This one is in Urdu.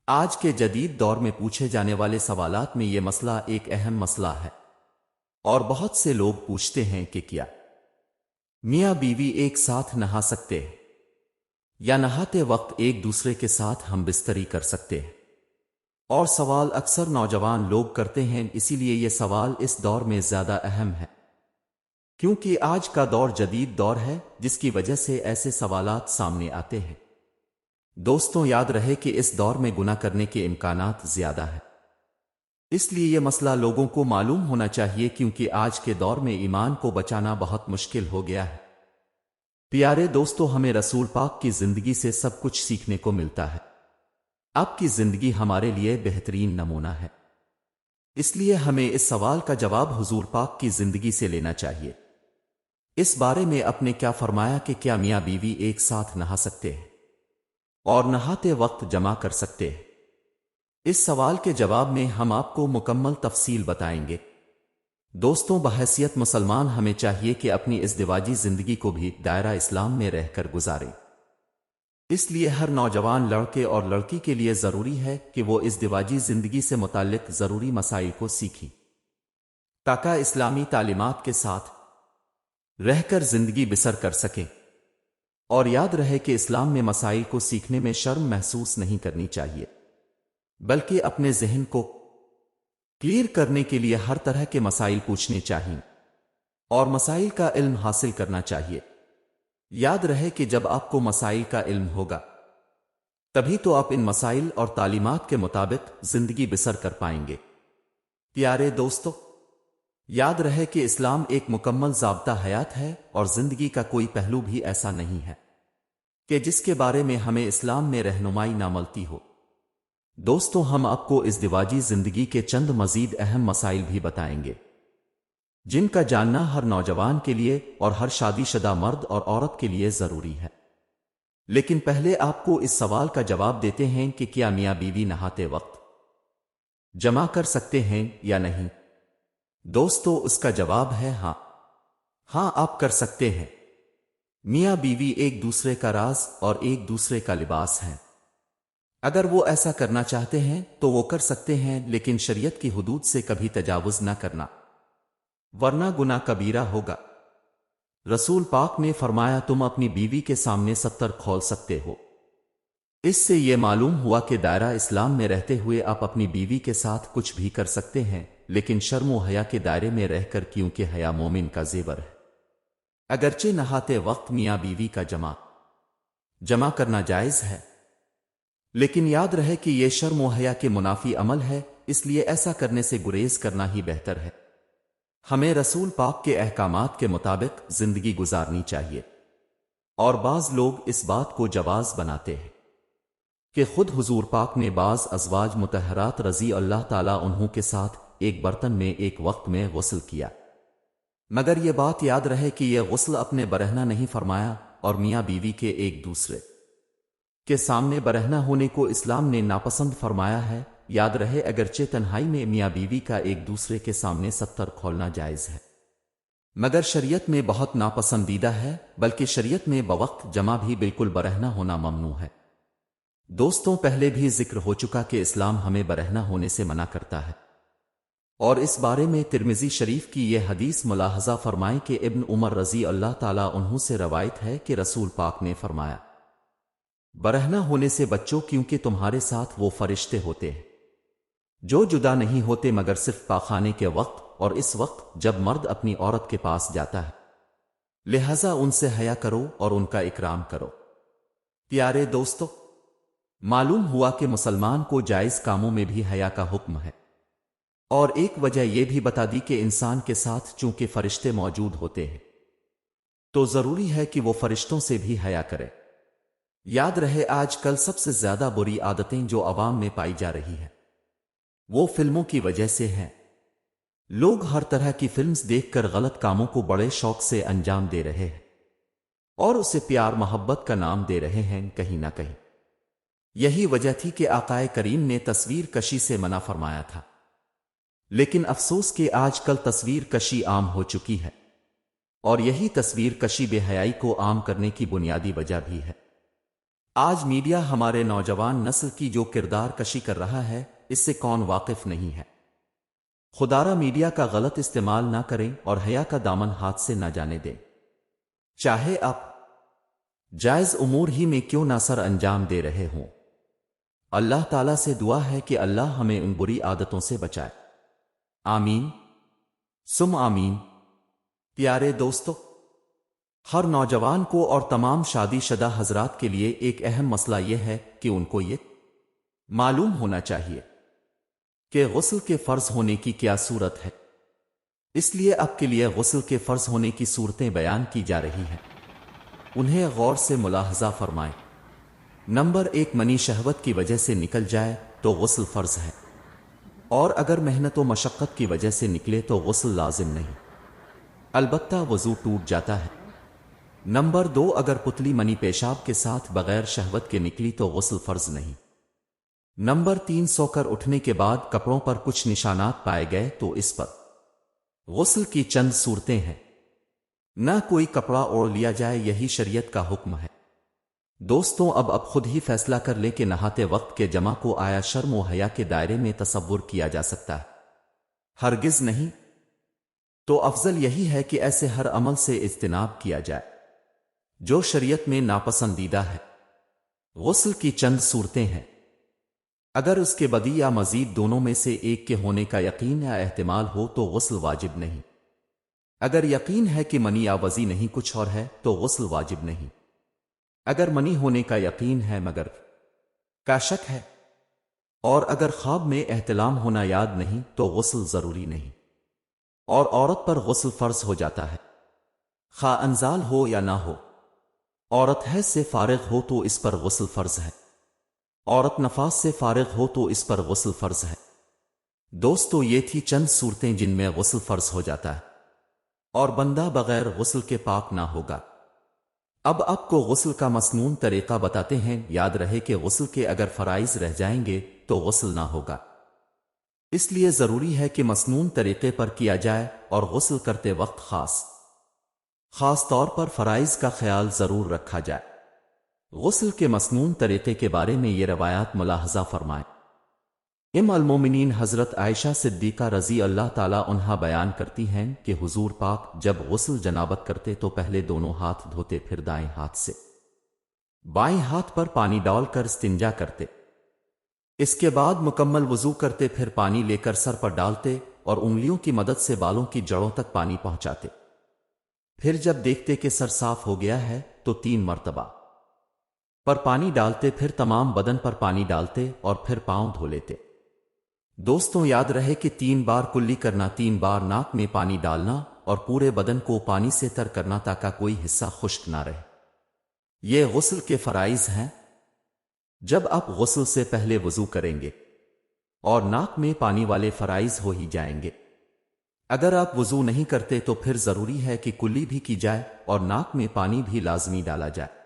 آج کے جدید دور میں پوچھے جانے والے سوالات میں یہ مسئلہ ایک اہم مسئلہ ہے اور بہت سے لوگ پوچھتے ہیں کہ کیا میاں بیوی ایک ساتھ نہا سکتے ہیں یا نہاتے وقت ایک دوسرے کے ساتھ ہم بستری کر سکتے ہیں؟ اور سوال اکثر نوجوان لوگ کرتے ہیں، اسی لیے یہ سوال اس دور میں زیادہ اہم ہے کیونکہ آج کا دور جدید دور ہے جس کی وجہ سے ایسے سوالات سامنے آتے ہیں۔ دوستوں، یاد رہے کہ اس دور میں گناہ کرنے کے امکانات زیادہ ہیں، اس لیے یہ مسئلہ لوگوں کو معلوم ہونا چاہیے کیونکہ آج کے دور میں ایمان کو بچانا بہت مشکل ہو گیا ہے۔ پیارے دوستوں، ہمیں رسول پاک کی زندگی سے سب کچھ سیکھنے کو ملتا ہے۔ آپ کی زندگی ہمارے لیے بہترین نمونہ ہے، اس لیے ہمیں اس سوال کا جواب حضور پاک کی زندگی سے لینا چاہیے۔ اس بارے میں آپ نے کیا فرمایا کہ کیا میاں بیوی ایک ساتھ نہا سکتے ہیں اور نہاتے وقت جمع کر سکتے ہیں؟ اس سوال کے جواب میں ہم آپ کو مکمل تفصیل بتائیں گے۔ دوستوں، بحیثیت مسلمان ہمیں چاہیے کہ اپنی ازدواجی زندگی کو بھی دائرہ اسلام میں رہ کر گزاریں۔ اس لیے ہر نوجوان لڑکے اور لڑکی کے لیے ضروری ہے کہ وہ ازدواجی زندگی سے متعلق ضروری مسائل کو سیکھیں تاکہ اسلامی تعلیمات کے ساتھ رہ کر زندگی بسر کر سکیں۔ اور یاد رہے کہ اسلام میں مسائل کو سیکھنے میں شرم محسوس نہیں کرنی چاہیے، بلکہ اپنے ذہن کو کلیئر کرنے کے لیے ہر طرح کے مسائل پوچھنے چاہیے اور مسائل کا علم حاصل کرنا چاہیے۔ یاد رہے کہ جب آپ کو مسائل کا علم ہوگا تبھی تو آپ ان مسائل اور تعلیمات کے مطابق زندگی بسر کر پائیں گے۔ پیارے دوستو، یاد رہے کہ اسلام ایک مکمل ضابطہ حیات ہے اور زندگی کا کوئی پہلو بھی ایسا نہیں ہے کہ جس کے بارے میں ہمیں اسلام میں رہنمائی نہ ملتی ہو۔ دوستوں، ہم آپ کو ازدواجی زندگی کے چند مزید اہم مسائل بھی بتائیں گے جن کا جاننا ہر نوجوان کے لیے اور ہر شادی شدہ مرد اور عورت کے لیے ضروری ہے۔ لیکن پہلے آپ کو اس سوال کا جواب دیتے ہیں کہ کیا میاں بیوی نہاتے وقت جمع کر سکتے ہیں یا نہیں؟ دوستو، اس کا جواب ہے ہاں۔ ہاں، آپ کر سکتے ہیں۔ میاں بیوی ایک دوسرے کا راز اور ایک دوسرے کا لباس ہیں۔ اگر وہ ایسا کرنا چاہتے ہیں تو وہ کر سکتے ہیں، لیکن شریعت کی حدود سے کبھی تجاوز نہ کرنا، ورنہ گناہ کبیرہ ہوگا۔ رسول پاک نے فرمایا، تم اپنی بیوی کے سامنے 70 کھول سکتے ہو۔ اس سے یہ معلوم ہوا کہ دائرہ اسلام میں رہتے ہوئے آپ اپنی بیوی کے ساتھ کچھ بھی کر سکتے ہیں، لیکن شرم و حیا کے دائرے میں رہ کر، کیونکہ حیا مومن کا زیور ہے۔ اگرچہ نہاتے وقت میاں بیوی کا جمع کرنا جائز ہے، لیکن یاد رہے کہ یہ شرم و حیا کے منافی عمل ہے، اس لیے ایسا کرنے سے گریز کرنا ہی بہتر ہے۔ ہمیں رسول پاک کے احکامات کے مطابق زندگی گزارنی چاہیے، اور بعض لوگ اس بات کو جواز بناتے ہیں کہ خود حضور پاک نے بعض ازواج مطہرات رضی اللہ تعالیٰ عنہوں کے ساتھ ایک برتن میں ایک وقت میں غسل کیا، مگر یہ بات یاد رہے کہ یہ غسل اپنے برہنہ نہیں فرمایا، اور میاں بیوی کے ایک دوسرے کے سامنے برہنہ ہونے کو اسلام نے ناپسند فرمایا ہے۔ یاد رہے، اگرچہ تنہائی میں میاں بیوی کا ایک دوسرے کے سامنے 70 کھولنا جائز ہے، مگر شریعت میں بہت ناپسندیدہ ہے، بلکہ شریعت میں بوقت جمع بھی بالکل برہنہ ہونا ممنوع ہے۔ دوستوں، پہلے بھی ذکر ہو چکا کہ اسلام ہمیں برہنہ ہونے سے منع کرتا ہے، اور اس بارے میں ترمذی شریف کی یہ حدیث ملاحظہ فرمائیں کہ ابن عمر رضی اللہ تعالیٰ عنہ سے روایت ہے کہ رسول پاک نے فرمایا، برہنہ ہونے سے بچو، کیونکہ تمہارے ساتھ وہ فرشتے ہوتے ہیں جو جدا نہیں ہوتے مگر صرف پاخانے کے وقت اور اس وقت جب مرد اپنی عورت کے پاس جاتا ہے، لہذا ان سے حیا کرو اور ان کا اکرام کرو۔ پیارے دوستو، معلوم ہوا کہ مسلمان کو جائز کاموں میں بھی حیا کا حکم ہے، اور ایک وجہ یہ بھی بتا دی کہ انسان کے ساتھ چونکہ فرشتے موجود ہوتے ہیں تو ضروری ہے کہ وہ فرشتوں سے بھی حیا کرے۔ یاد رہے، آج کل سب سے زیادہ بری عادتیں جو عوام میں پائی جا رہی ہیں وہ فلموں کی وجہ سے ہیں۔ لوگ ہر طرح کی فلمز دیکھ کر غلط کاموں کو بڑے شوق سے انجام دے رہے ہیں اور اسے پیار محبت کا نام دے رہے ہیں کہیں نہ کہیں۔ یہی وجہ تھی کہ آقائے کریم نے تصویر کشی سے منع فرمایا تھا، لیکن افسوس کہ آج کل تصویر کشی عام ہو چکی ہے، اور یہی تصویر کشی بے حیائی کو عام کرنے کی بنیادی وجہ بھی ہے۔ آج میڈیا ہمارے نوجوان نسل کی جو کردار کشی کر رہا ہے اس سے کون واقف نہیں ہے؟ خدارا میڈیا کا غلط استعمال نہ کریں اور حیا کا دامن ہاتھ سے نہ جانے دیں، چاہے آپ جائز امور ہی میں کیوں نہ سر انجام دے رہے ہوں۔ اللہ تعالیٰ سے دعا ہے کہ اللہ ہمیں ان بری عادتوں سے بچائے، آمین سم آمین۔ پیارے دوستو، ہر نوجوان کو اور تمام شادی شدہ حضرات کے لیے ایک اہم مسئلہ یہ ہے کہ ان کو یہ معلوم ہونا چاہیے کہ غسل کے فرض ہونے کی کیا صورت ہے۔ اس لیے اب کے لیے غسل کے فرض ہونے کی صورتیں بیان کی جا رہی ہیں، انہیں غور سے ملاحظہ فرمائیں۔ نمبر 1، منی شہوت کی وجہ سے نکل جائے تو غسل فرض ہے، اور اگر محنت و مشقت کی وجہ سے نکلے تو غسل لازم نہیں، البتہ وضو ٹوٹ جاتا ہے۔ نمبر 2، اگر پتلی منی پیشاب کے ساتھ بغیر شہوت کے نکلی تو غسل فرض نہیں۔ نمبر 3، سو کر اٹھنے کے بعد کپڑوں پر کچھ نشانات پائے گئے تو اس پر غسل کی چند صورتیں ہیں، نہ کوئی کپڑا اوڑھ لیا جائے، یہی شریعت کا حکم ہے۔ دوستوں، اب خود ہی فیصلہ کر لیں کہ نہاتے وقت کے جمع کو آیا شرم و حیا کے دائرے میں تصور کیا جا سکتا ہے؟ ہرگز نہیں۔ تو افضل یہی ہے کہ ایسے ہر عمل سے اجتناب کیا جائے جو شریعت میں ناپسندیدہ ہے۔ غسل کی چند صورتیں ہیں، اگر اس کے بدی یا مزید دونوں میں سے ایک کے ہونے کا یقین یا احتمال ہو تو غسل واجب نہیں۔ اگر یقین ہے کہ منی یا وضی نہیں کچھ اور ہے تو غسل واجب نہیں۔ اگر منی ہونے کا یقین ہے مگر کا شک ہے، اور اگر خواب میں احتلام ہونا یاد نہیں تو غسل ضروری نہیں، اور عورت پر غسل فرض ہو جاتا ہے، خواہ انزال ہو یا نہ ہو۔ عورت حیض سے فارغ ہو تو اس پر غسل فرض ہے، عورت نفاس سے فارغ ہو تو اس پر غسل فرض ہے۔ دوستو، یہ تھی چند صورتیں جن میں غسل فرض ہو جاتا ہے اور بندہ بغیر غسل کے پاک نہ ہوگا۔ اب آپ کو غسل کا مسنون طریقہ بتاتے ہیں۔ یاد رہے کہ غسل کے اگر فرائض رہ جائیں گے تو غسل نہ ہوگا، اس لیے ضروری ہے کہ مسنون طریقے پر کیا جائے، اور غسل کرتے وقت خاص طور پر فرائض کا خیال ضرور رکھا جائے۔ غسل کے مسنون طریقے کے بارے میں یہ روایات ملاحظہ فرمائیں۔ ام المومنین حضرت عائشہ صدیقہ رضی اللہ تعالیٰ عنہا بیان کرتی ہیں کہ حضور پاک جب غسل جنابت کرتے تو پہلے دونوں ہاتھ دھوتے، پھر دائیں ہاتھ سے بائیں ہاتھ پر پانی ڈال کر استنجا کرتے، اس کے بعد مکمل وضو کرتے، پھر پانی لے کر سر پر ڈالتے اور انگلیوں کی مدد سے بالوں کی جڑوں تک پانی پہنچاتے، پھر جب دیکھتے کہ سر صاف ہو گیا ہے تو 3 مرتبہ پر پانی ڈالتے، پھر تمام بدن پر پانی ڈالتے اور پھر پاؤں دھو لیتے۔ دوستوں، یاد رہے کہ 3 بار کلی کرنا، 3 بار ناک میں پانی ڈالنا اور پورے بدن کو پانی سے تر کرنا تاکہ کوئی حصہ خشک نہ رہے، یہ غسل کے فرائض ہیں۔ جب آپ غسل سے پہلے وضو کریں گے اور ناک میں پانی والے فرائض ہو ہی جائیں گے۔ اگر آپ وضو نہیں کرتے تو پھر ضروری ہے کہ کلی بھی کی جائے اور ناک میں پانی بھی لازمی ڈالا جائے۔